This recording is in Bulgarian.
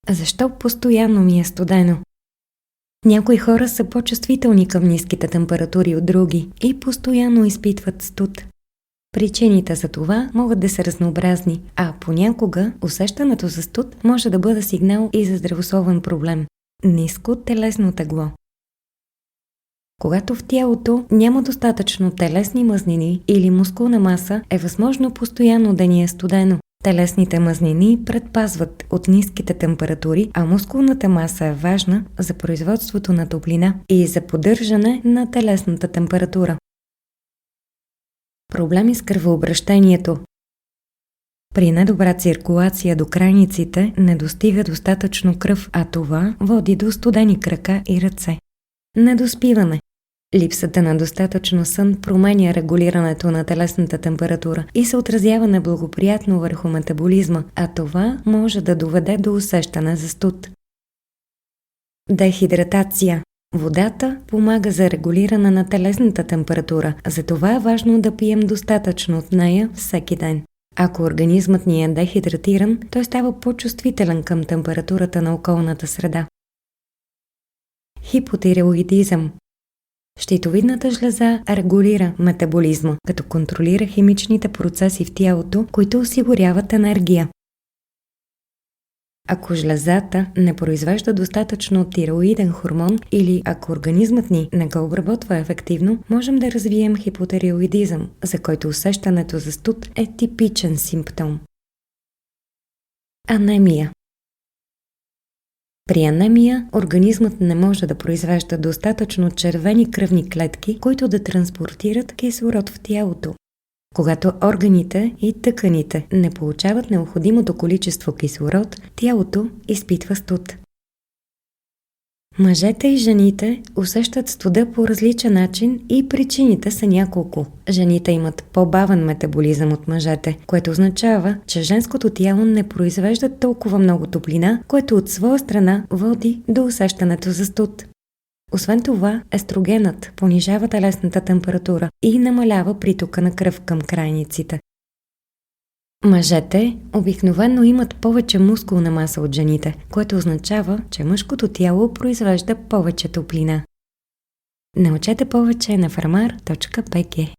Защо постоянно ми е студено? Някои хора са по-чувствителни към ниските температури от други и постоянно изпитват студ. Причините за това могат да са разнообразни, а понякога усещането за студ може да бъде сигнал и за здравословен проблем – ниско телесно тегло. Когато в тялото няма достатъчно телесни мазнини или мускулна маса, е възможно постоянно да ни е студено. Телесните мазнини предпазват от ниските температури, а мускулната маса е важна за производството на топлина и за поддържане на телесната температура. Проблеми с кръвообращението. При недобра циркулация до крайниците не достига достатъчно кръв, а това води до студени крака и ръце. Недоспиване. Липсата на достатъчно сън променя регулирането на телесната температура и се отразява неблагоприятно върху метаболизма, а това може да доведе до усещане за студ. Дехидратация. Водата помага за регулиране на телесната температура, затова е важно да пием достатъчно от нея всеки ден. Ако организмът ни е дехидратиран, той става по-чувствителен към температурата на околната среда. Хипотиреоидизъм. Щитовидната жлеза регулира метаболизма, като контролира химичните процеси в тялото, които осигуряват енергия. Ако жлезата не произвежда достатъчно тиреоиден хормон или ако организмът ни не го обработва ефективно, можем да развием хипотиреоидизъм, за който усещането за студ е типичен симптом. Анемия. При анемия организмът не може да произвежда достатъчно червени кръвни клетки, които да транспортират кислород в тялото. Когато органите и тъканите не получават необходимото количество кислород, тялото изпитва студ. Мъжете и жените усещат студа по различен начин и причините са няколко. Жените имат по-бавен метаболизъм от мъжете, което означава, че женското тяло не произвежда толкова много топлина, което от своя страна води до усещането за студ. Освен това, естрогенът понижава телесната температура и намалява притока на кръв към крайниците. Мъжете обикновено имат повече мускулна маса от жените, което означава, че мъжкото тяло произвежда повече топлина. Научете повече на farmar.bg.